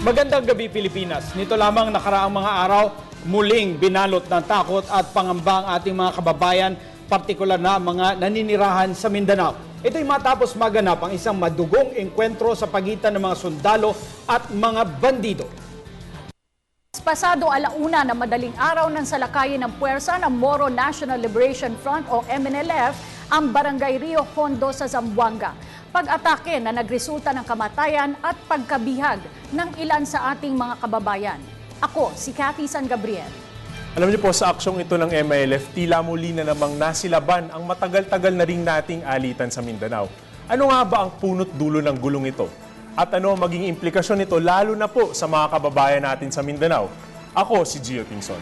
Magandang gabi Pilipinas. Nito lamang nakaraang mga araw, muling binalot ng takot at pangamba ang ating mga kababayan, partikular na mga naninirahan sa Mindanao. Ito'y matapos maganap ang isang madugong engkwentro sa pagitan ng mga sundalo at mga bandido. Pasado alauna na madaling araw ng salakayin ng puwersa ng Moro National Liberation Front o MNLF ang Barangay Rio Hondo sa Zamboanga. Pag-atake na nagresulta ng kamatayan at pagkabihag ng ilan sa ating mga kababayan. Ako, si Cathy San Gabriel. Alam niyo po, sa aksyong ito ng MNLF, tila muli na namang nasilaban ang matagal-tagal na ring nating alitan sa Mindanao. Ano nga ba ang punot dulo ng gulong ito? At ano ang maging implikasyon nito lalo na po sa mga kababayan natin sa Mindanao? Ako si Gio Tingson.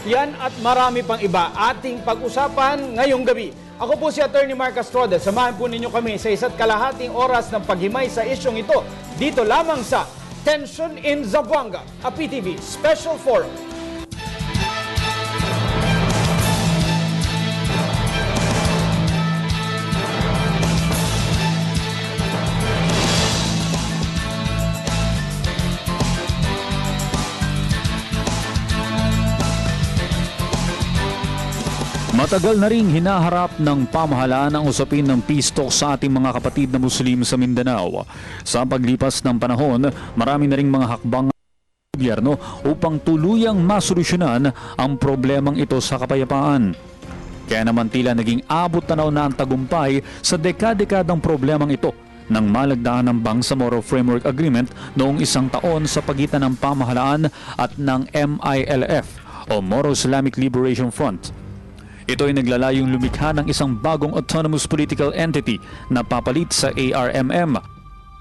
Yan at marami pang iba ating pag-usapan ngayong gabi. Ako po si Attorney Mark Astroda. Samahan po ninyo kami sa isa't kalahating oras ng paghimay sa isyong ito. Dito lamang sa Tension in Zamboanga, a PTV Special Forum. Matagal na ring hinaharap ng pamahalaan ang usapin ng peace talk sa ating mga kapatid na Muslim sa Mindanao. Sa paglipas ng panahon, marami na ring mga hakbang ng gobyerno upang tuluyang masolusyonan ang problemang ito sa kapayapaan. Kaya naman tila naging abot tanaw na ang tagumpay sa dekadekadang problemang ito nang malagdaan ng Bangsamoro Framework Agreement noong 1 taon sa pagitan ng pamahalaan at ng MILF o Moro Islamic Liberation Front. Ito ay naglalayong lumikha ng isang bagong autonomous political entity na papalit sa ARMM.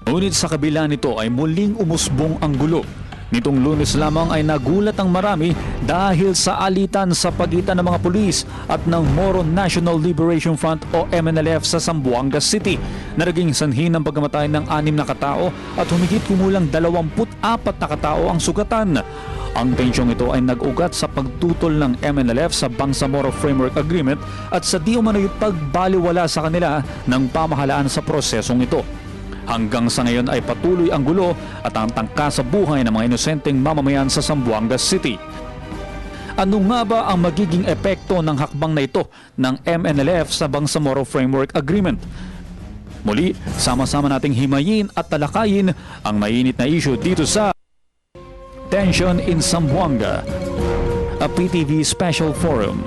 Ngunit sa kabila nito ay muling umusbong ang gulo. Nitong Lunes lamang ay nagulat ang marami dahil sa alitan sa pagitan ng mga pulis at ng Moro National Liberation Front o MNLF sa Zamboanga City na naging sanhi ng pagkamatay ng 6 na katao at humigit kumulang 24 na katao ang sugatan. Ang tensyong ito ay nag-ugat sa pagtutol ng MNLF sa Bangsamoro Framework Agreement at sa di umano'y pagbaliwala sa kanila ng pamahalaan sa prosesong ito. Hanggang sa ngayon ay patuloy ang gulo at ang tangka sa buhay ng mga inosenteng mamamayan sa Zamboanga City. Ano nga ba ang magiging epekto ng hakbang na ito ng MNLF sa Bangsamoro Framework Agreement? Muli, sama-sama nating himayin at talakayin ang mainit na issue dito sa Tension in Zamboanga, a PTV Special Forum.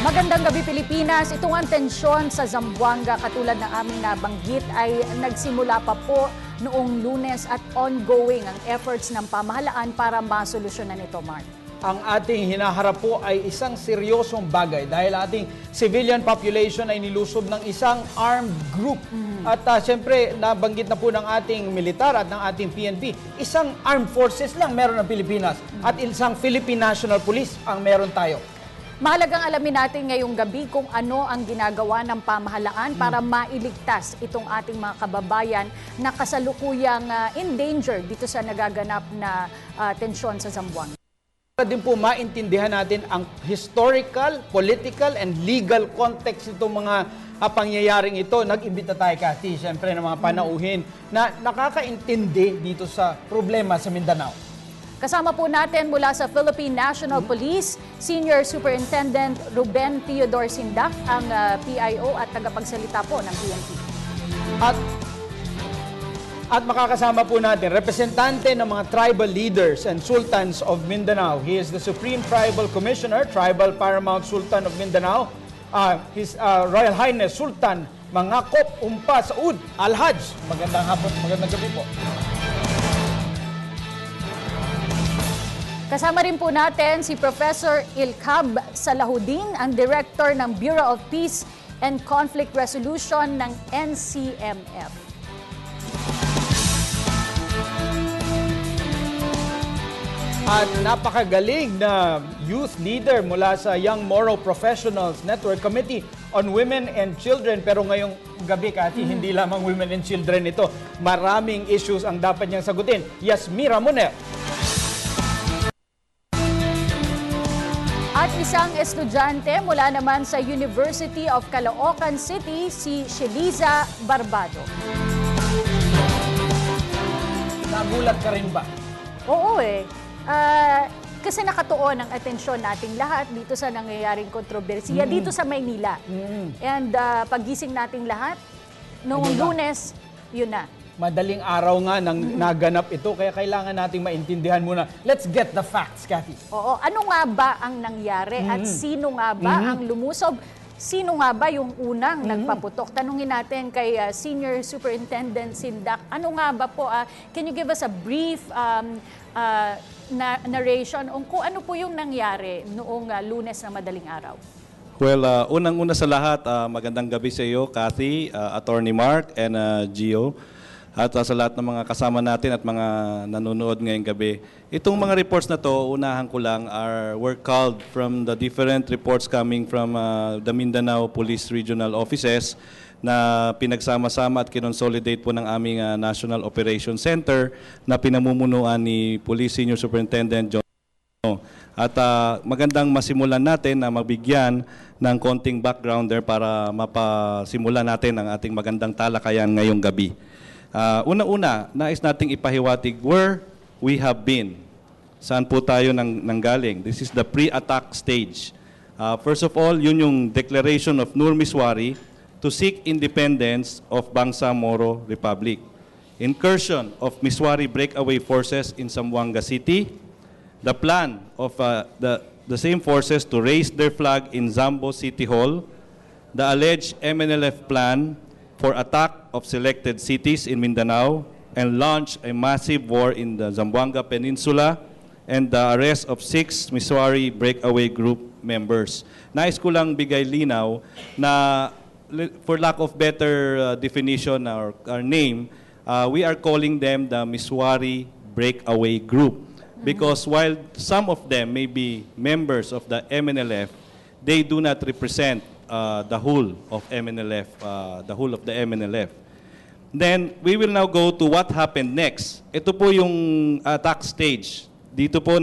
Magandang gabi Pilipinas. Itong ang tensyon sa Zamboanga katulad na aming nabanggit ay nagsimula pa po noong Lunes at ongoing ang efforts ng pamahalaan para masolusyonan ito, Mark. Ang ating hinaharap po ay isang seryosong bagay dahil ating civilian population ay nilusob ng isang armed group. At siyempre, nabanggit na po ng ating militar at ng ating PNP, isang armed forces lang meron ng Pilipinas at isang Philippine National Police ang meron tayo. Mahalagang alamin natin ngayong gabi kung ano ang ginagawa ng pamahalaan para mailigtas itong ating mga kababayan na kasalukuyang in danger dito sa nagaganap na tensyon sa Zamboanga. Para din po maintindihan natin ang historical, political, and legal context nitong mga pangyayaring ito. Nag-imbita tayo, Cathy, siyempre ng mga panauhin na nakakaintindi dito sa problema sa Mindanao. Kasama po natin mula sa Philippine National Police, Senior Superintendent Ruben Theodore Sindak, ang PIO at tagapagsalita po ng PNP. At makakasama po natin, representante ng mga tribal leaders and sultans of Mindanao. He is the Supreme Tribal Commissioner, Tribal Paramount Sultan of Mindanao, His Royal Highness Sultan Mangakop Umpa Saud Al-Hajj. Magandang hapon, magandang gabi po. Kasama rin po natin si Professor Ilkab Salahudin, ang Director ng Bureau of Peace and Conflict Resolution ng NCMF. At napakagaling na youth leader mula sa Young Moro Professionals Network Committee on Women and Children. Pero ngayong gabi, Cathy, hindi lamang women and children ito. Maraming issues ang dapat niyang sagutin. Yasmira Ramonel. At isang estudyante mula naman sa University of Caloocan City, si Sheliza Barbado. Nagulat ka rin ba? Oo kasi nakatuon ang atensyon nating lahat dito sa nangyayaring kontrobersiya dito sa Maynila. And pagising nating lahat, noong Lunes, yun na. Madaling araw nga nang naganap ito, kaya kailangan nating maintindihan muna. Let's get the facts, Cathy. Oo, ano nga ba ang nangyari at sino nga ba ang lumusob? Sino nga ba yung unang nagpaputok? Tanungin natin kay Senior Superintendent Sindak. Ano nga ba po, can you give us a brief narration kung ano po yung nangyari noong Lunes na madaling araw? Well, unang-una sa lahat, magandang gabi sa iyo, Cathy, Attorney Mark, and Gio. At sa lahat ng mga kasama natin at mga nanonood ngayong gabi. Itong mga reports na to, unahan ko lang, were culled from the different reports coming from the Mindanao Police Regional Offices na pinagsama-sama at kinonsolidate po ng aming National Operations Center na pinamumunuan ni Police Senior Superintendent John. At magandang masimulan natin na mabigyan ng konting backgrounder para mapasimulan natin ang ating magandang talakayan ngayong gabi. Una-una, nais nating ipahiwatig where we have been. Saan po tayo nanggaling? This is the pre-attack stage. First of all, yun yung declaration of Nur Miswari to seek independence of Bangsamoro Republic. Incursion of Miswari breakaway forces in Zamboanga City. The plan of the same forces to raise their flag in Zambo City Hall. The alleged MNLF plan for attack of selected cities in Mindanao and launch a massive war in the Zamboanga Peninsula and the arrest of 6 Miswari breakaway group members. Nais ko lang bigay linaw na for lack of better definition or name, we are calling them the Miswari breakaway group because while some of them may be members of the MNLF, they do not represent the whole of MNLF, the whole of the MNLF. Then, we will now go to what happened next. Ito po yung attack stage. Dito po,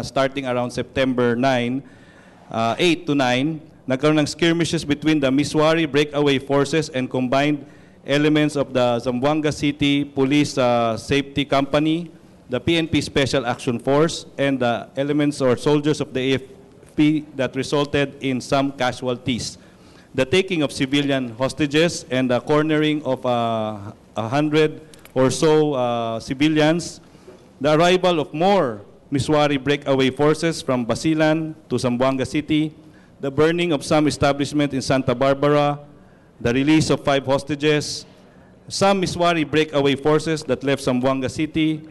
starting around September 8 to 9, nagkaroon ng skirmishes between the Miswari breakaway forces and combined elements of the Zamboanga City Police Safety Company, the PNP Special Action Force, and the elements or soldiers of the AFP that resulted in some casualties. The taking of civilian hostages and the cornering of 100 or so civilians, the arrival of more Miswari breakaway forces from Basilan to Zamboanga City, the burning of some establishment in Santa Barbara, the release of 5 hostages, some Miswari breakaway forces that left Zamboanga City,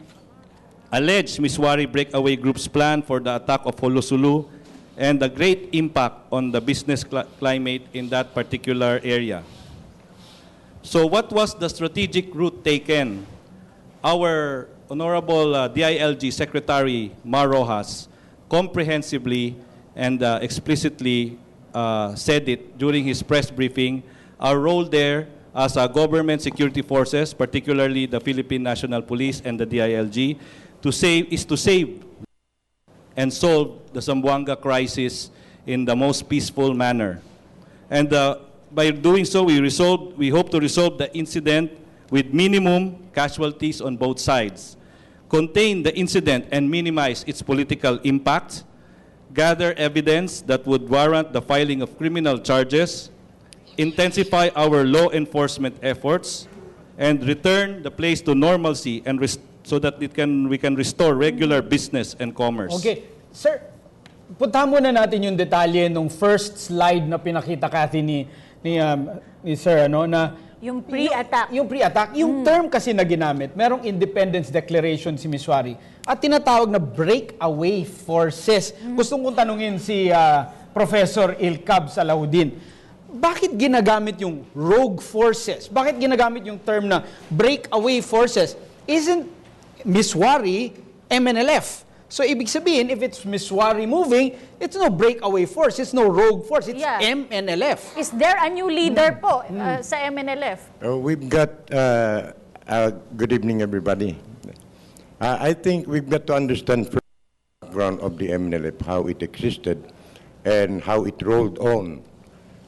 alleged Miswari breakaway group's plan for the attack of Holosulu, and the great impact on the business climate in that particular area. So what was the strategic route taken? Our Honorable DILG Secretary Mar Rojas comprehensively and explicitly said it during his press briefing. Our role there as government security forces, particularly the Philippine National Police and the DILG, is to save and solve the Zamboanga crisis in the most peaceful manner. And by doing so, we hope to resolve the incident with minimum casualties on both sides, contain the incident and minimize its political impact, gather evidence that would warrant the filing of criminal charges, intensify our law enforcement efforts, and return the place to normalcy and so that we can restore regular business and commerce. Okay. Sir, puntahan muna natin yung detalye nung first slide na pinakita Cathy ni Sir, na Yung pre-attack. Yung pre-attack. Yung term kasi na ginamit, merong Independence Declaration si Miswari at tinatawag na breakaway forces. Gustong kong tanungin si Professor Ilcab Salahuddin, bakit ginagamit yung rogue forces? Bakit ginagamit yung term na breakaway forces? Isn't Miswari MNLF? So ibig sabihin, if it's Miswari moving, it's no breakaway force, it's no rogue force, it's Yeah. MNLF. Is there a new leader po sa MNLF? We've got, good evening everybody. I think we've got to understand first the background of the MNLF, how it existed and how it rolled on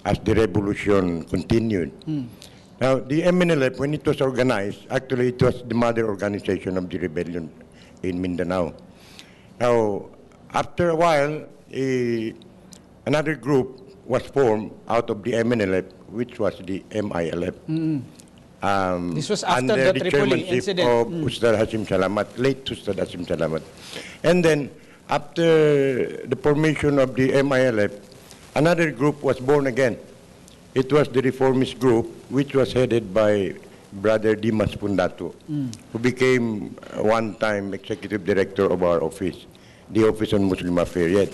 as the revolution continued. Now, the MNLF, when it was organized, actually it was the mother organization of the rebellion in Mindanao. Now, after a while, another group was formed out of the MNLF, which was the MILF. This was after under the Tripoli chairmanship incident. of Ustad Hashim Salamat, late Ustad Hashim Salamat. And then, after the formation of the MILF, another group was born again. It was the reformist group, which was headed by Brother Dimas Pundato, who became one-time executive director of our office, the Office on Muslim Affairs. Yet.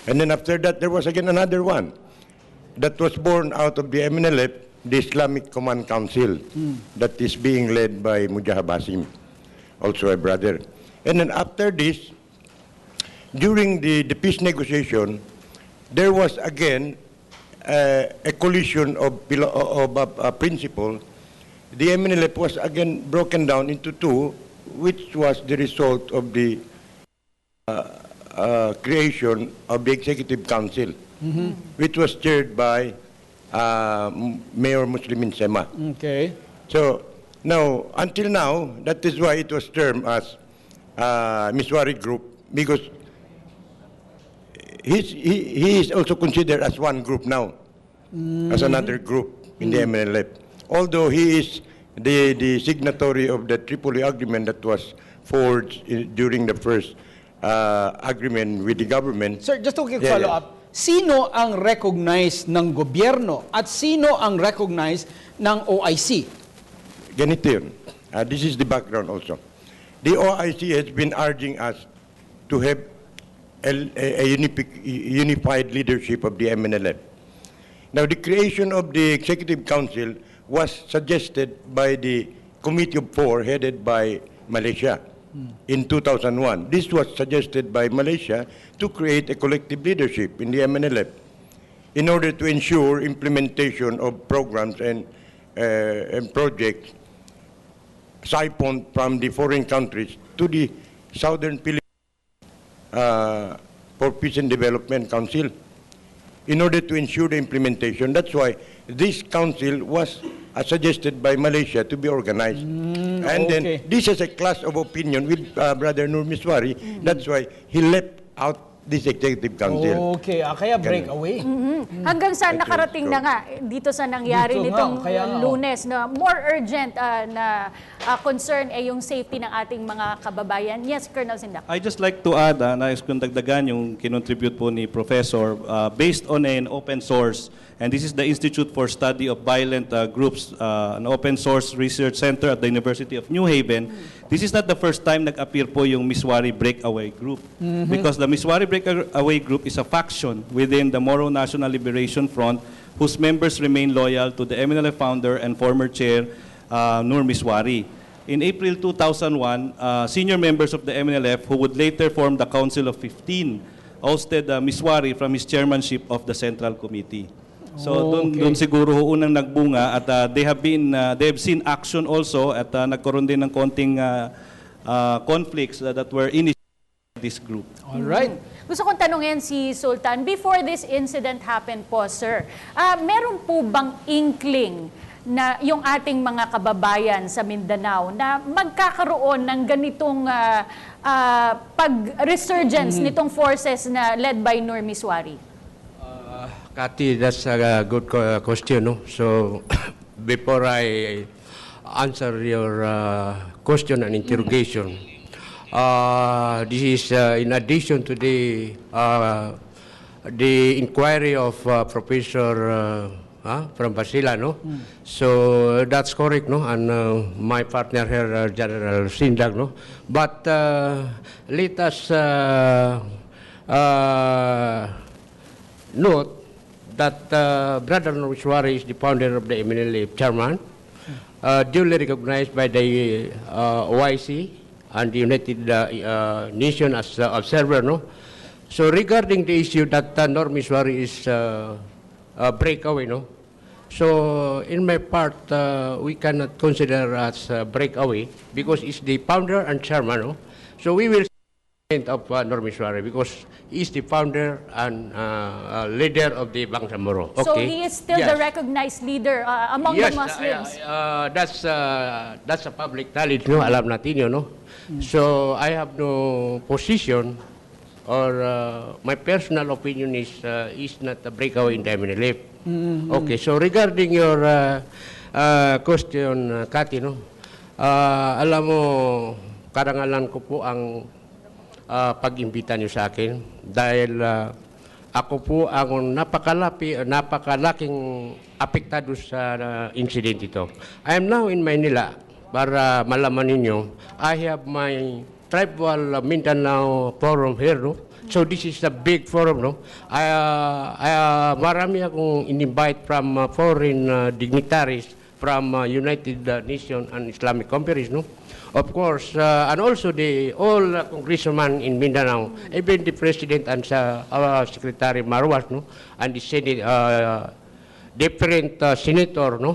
And then after that, there was again another one that was born out of the MNLF, the Islamic Command Council, that is being led by Mujahab Hasim, also a brother. And then after this, during the peace negotiation, there was again a collision of principle. The MNLF was again broken down into two, which was the result of the creation of the Executive Council, which was chaired by Mayor Muslimin Sema. Okay. So now, until now, that is why it was termed as Miswari Group, because he is also considered as one group now, as another group in the MNLF. Although he is the signatory of the Tripoli agreement that was forged during the first agreement with the government. Sir, just to quick Yeah, follow-up, sino ang recognized ng gobyerno at sino ang recognized ng OIC? Ganito yun. This is the background also. The OIC has been urging us to have a unified leadership of the MNLF. Now, the creation of the Executive Council was suggested by the Committee of Four headed by Malaysia in 2001. This was suggested by Malaysia to create a collective leadership in the MNLF in order to ensure implementation of programs and projects siphoned from the foreign countries to the Southern Philippines for Peace and Development Council in order to ensure the implementation. That's why this council was suggested by Malaysia to be organized. And okay. then this is a clash of opinion with Brother Nur Miswari. That's why he left out this executive council. Okay, kaya breakaway. Hanggang saan nakarating na nga dito sa nangyari Dito nga, nitong kaya nga. Lunes na more urgent na concern ay yung safety ng ating mga kababayan. Yes, Colonel Sindak. I just like to add, nais kong dagdagan yung kinontribute po ni Professor, based on an open source, and this is the Institute for Study of Violent Groups, an open source research center at the University of New Haven. This is not the first time nag-appear po yung Miswari Breakaway Group. Because the Miswari Breakaway Group is a faction within the Moro National Liberation Front whose members remain loyal to the MNLF founder and former chair, Nur Miswari. In April 2001, senior members of the MNLF who would later form the Council of 15 ousted Miswari from his chairmanship of the Central Committee. So doon siguro unang nagbunga at they have seen action also at nagkaroon din ng konting conflicts that were initiated by this group. All right. Gusto kong tanungin si Sultan, before this incident happened po, sir, meron po bang inkling na yung ating mga kababayan sa Mindanao na magkakaroon ng ganitong pag-resurgence nitong forces na led by Nur Miswari? Kati, that's a good question. No? So, before I answer your question and interrogation, this is in addition to the inquiry of Professor from Basila, no? So that's correct, no? And my partner here, General Sindag, no? But let us note that Brother Nur Miswari is the founder of the MNLF chairman, duly recognized by the OIC and the United Nations as observer, no? So regarding the issue that Normis Wari is a breakaway, no? So in my part, we cannot consider as a breakaway because it's the founder and chairman, no? So we will of Normis Wari because he's the founder and leader of the Bangsamoro. Okay. So he is still the recognized leader among the Muslims. That's a public knowledge, no? Alam natin yun, no? So I have no position or my personal opinion is not a breakaway in the MNLF. Okay, so regarding your question, Cathy, no? Alam mo, karangalan ko po ang pag-imbita niyo sa akin dahil ako po ang napakalaking apektado sa incident ito. I am now in Manila para malaman ninyo. I have my tribal Mindanao forum here, no? So this is a big forum, no? Marami akong in-invite from foreign dignitaries from United Nations and Islamic Conference, no? Of course, and also all congressmen in Mindanao, even the President and Secretary Marwas, no? And the Senate, different senator, no?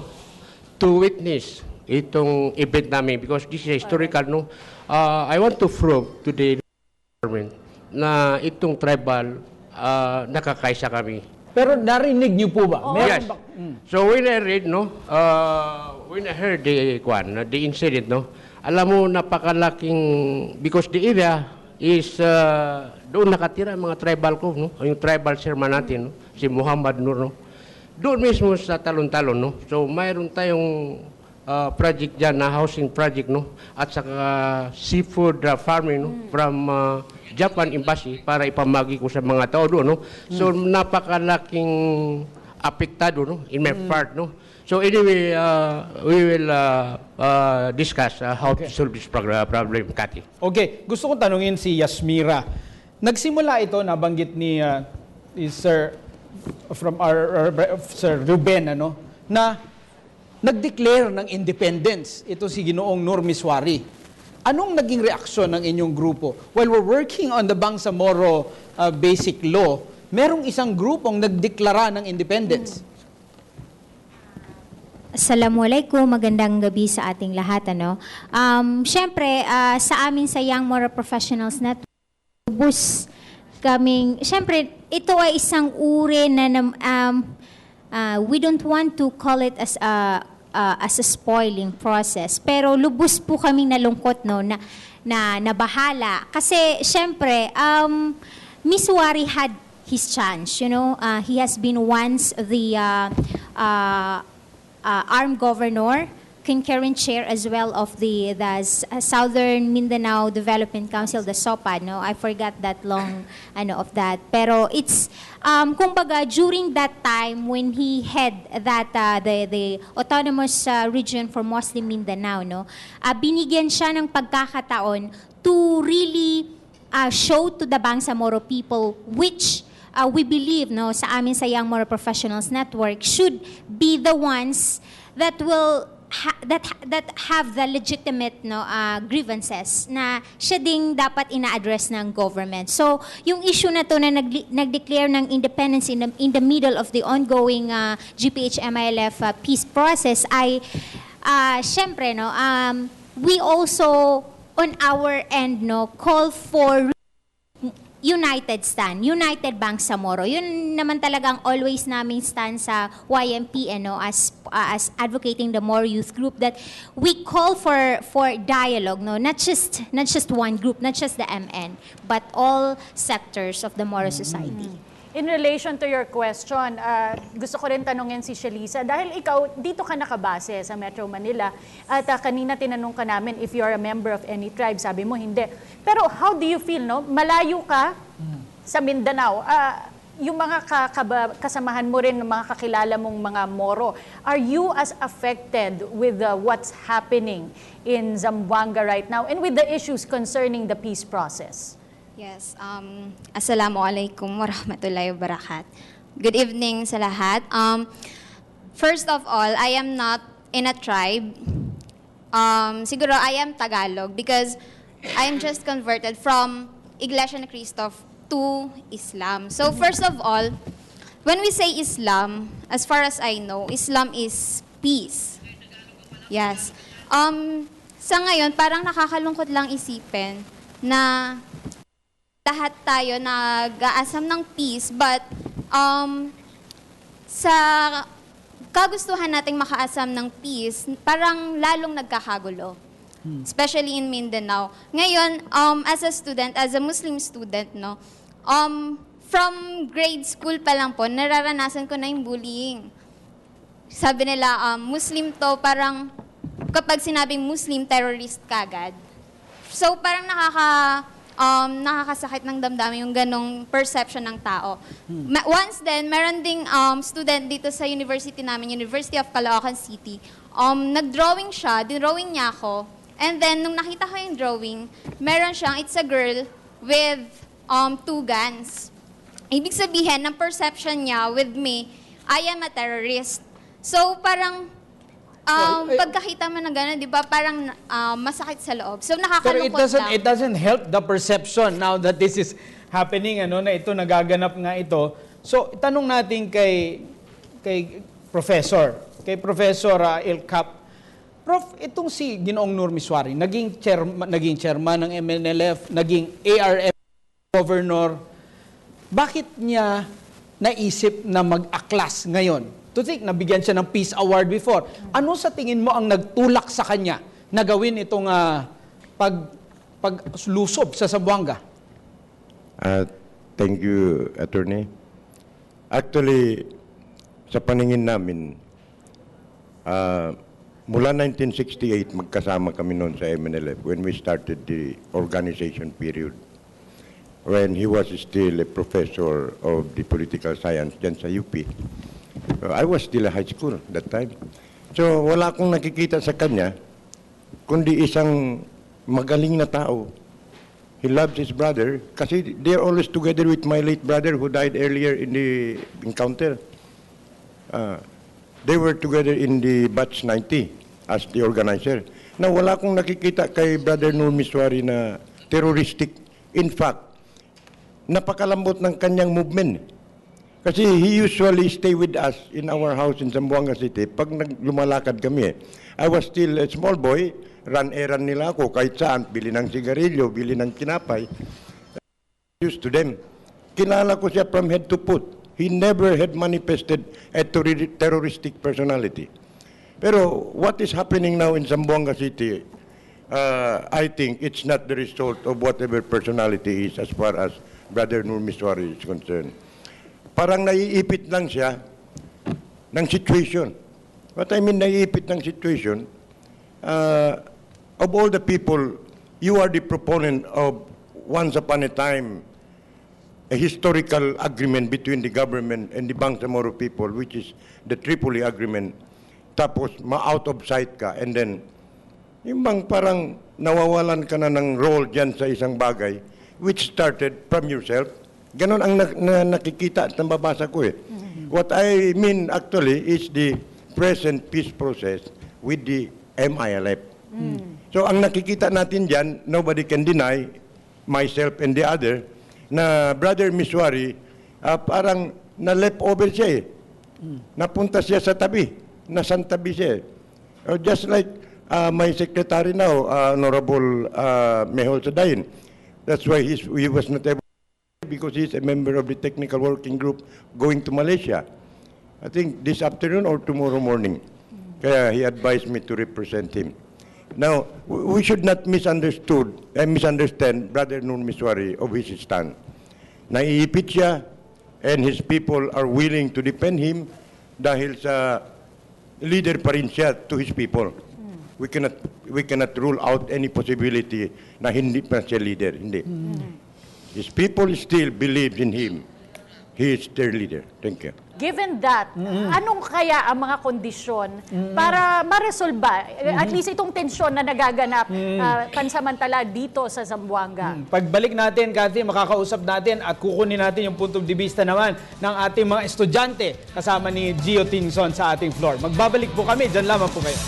To witness itong event namin because this is historical, no? I want to prove to the government na itong tribal nakakaisa kami. Pero narinig niyo po ba? Yes. So when I read, no, when I heard the incident, no, alam mo napakalaking because the area is doon nakatira mga tribal ko, no, yung tribal chairman natin, no, si Muhammad Nur, no. Doon mismo sa Talon-Talon, no. So mayroon tayong project dyan na housing project, no, at saka seafood farming, no, from Japan Embassy para ipamagi ko sa mga tao doon, no. So napakalaking apektado, no, in my part, no. So anyway, we will discuss how to solve this problem, Cathy. Okay, gusto kong tanungin si Yasmira. Nagsimula ito, nabanggit ni Sir from our Sir Ruben, ano, na nag-declare ng independence ito si Ginoong Normis Wari. Anong naging reaksyon ng inyong grupo? While we're working on the Bangsamoro Basic Law, merong isang grupong nagdeklara ng independence. Assalamualaikum, magandang gabi sa ating lahat. Siyempre, sa amin sa Young Moral Professionals Network, siyempre, ito ay isang uri na we don't want to call it as a spoiling process. Pero lubos po kaming nalungkot, no, na nabahala. Kasi, siyempre, Miss Wari had his chance, you know. He has been once the armed governor, concurrent chair as well of the Southern Mindanao Development Council, the SOPA, no? I forgot that long of that. Pero it's kumbaga during that time when he had that the autonomous region for Muslim Mindanao, no? Binigyan siya ng pagkakataon to really show to the Bangsamoro people which we believe, no, sa amin sa Young Moral Professionals Network should be the ones that will that have the legitimate, no, grievances na siya ding dapat ina-address ng government. So, yung issue na to na nag-declare ng independence in the middle of the ongoing GPH-MILF peace process ay syempre, no, we also on our end, no, call for united stand, united Bangsamoro. Yun naman talagang always naming stand sa YMP, as advocating the Moro Youth Group, that we call for dialogue, no, not just one group, not just the MN, but all sectors of the Moro society. In relation to your question, gusto ko rin tanungin si Shalisa, dahil ikaw, dito ka nakabase sa Metro Manila, at kanina tinanong ka namin if you're a member of any tribe, sabi mo hindi. Pero how do you feel, no? Malayo ka sa Mindanao, yung mga kasamahan mo rin, mga kakilala mong mga Moro, are you as affected with what's happening in Zamboanga right now and with the issues concerning the peace process? Yes, Assalamualaikum warahmatullahi wabarakatuh. Good evening sa lahat. First of all, I am not in a tribe. Siguro I am Tagalog because I am just converted from Iglesia ni Cristo to Islam. So first of all, when we say Islam, as far as I know, Islam is peace. Yes. Sa ngayon, parang nakakalungkot lang isipin na lahat tayo nag-aasam ng peace, but sa kagustuhan nating makaasam ng peace, parang lalong nagkakagulo. Especially in Mindanao. Ngayon, as a student, as a Muslim student, no, from grade school pa lang po, nararanasan ko na yung bullying. Sabi nila, Muslim to, parang kapag sinabing Muslim, terrorist kagad. So parang nakakasakit ng damdamin yung ganong perception ng tao. Once then, meron ding student dito sa university namin, University of Caloocan City. Nag-drawing siya, dinrawing niya ako. And then, nung nakita ko yung drawing, meron siyang, it's a girl with 2 guns. Ibig sabihin, ng perception niya with me, I am a terrorist. So, parang, pagkakita mo ng gano'n, di ba, parang masakit sa loob. So, nakakalungkot lang. It doesn't help the perception now that this is happening, na ito, nagaganap nga ito. So, tanong natin kay Professor Ilcap. Prof, itong si Ginoong Nur Miswari, naging chairman ng MNLF, naging ARF governor, bakit niya naisip na mag-aklas ngayon? To think, nabigyan siya ng Peace Award before. Ano sa tingin mo ang nagtulak sa kanya na gawin itong paglusob sa Zamboanga? Thank you, Attorney. Actually, sa paningin namin, mula 1968, magkasama kami noon sa MNLF when we started the organization period. When he was still a professor of the political science dyan sa UP. I was still a high school that time. So wala akong nakikita sa kanya, kundi isang magaling na tao. He loves his brother kasi they're always together with my late brother who died earlier in the encounter. They were together in the batch 90 as the organizer. Na wala akong nakikita kay Brother Nur Miswari na terroristic. In fact, napakalambot ng kanyang movement. Kasi he usually stay with us in our house in Zamboanga City pag lumalakad kami. I was still a small boy, run-errand nila ako kahit saan, bili ng sigarilyo, bili ng kinapay. Used to them. Kilala ko siya from head to foot. He never had manifested a terroristic personality. Pero what is happening now in Zamboanga City, I think it's not the result of whatever personality is as far as Brother Nur Miswari is concerned. Parang naiipit lang siya ng situation. What I mean, naiipit ng situation, of all the people, you are the proponent of once upon a time a historical agreement between the government and the Bangsamoro people, which is the Tripoli Agreement. Tapos, ma-out of sight ka, and then, yung bang parang nawawalan ka na ng role dyan sa isang bagay, which started from yourself. Ganon ang nakikita at nababasa ko eh. What I mean actually is the present peace process with the MILF. So ang nakikita natin dyan, nobody can deny, myself and the other, na Brother Miswari, parang na-left over siya eh. Napunta siya sa tabi, nasantabi siya eh. Just like my secretary now, Honorable Mehol Sadayin. That's why he was not able, because he's a member of the technical working group going to Malaysia. I think this afternoon or tomorrow morning. Kaya he advised me to represent him. Now, we should not misunderstand Brother Nur Miswari of his stand. Naiipit siya, and his people are willing to defend him dahil sa leader pa rin siya to his people. We cannot rule out any possibility na hindi pa siya leader. Hindi. His people still believe in him. He is their leader. Thank you. Given that, anong kaya ang mga kondisyon para maresolba, at least itong tensyon na nagaganap pansamantala dito sa Zamboanga? Pagbalik natin, Cathy, makakausap natin at kukunin natin yung punto de vista naman ng ating mga estudyante kasama ni Gio Tingson sa ating floor. Magbabalik po kami, dyan lamang po kayo.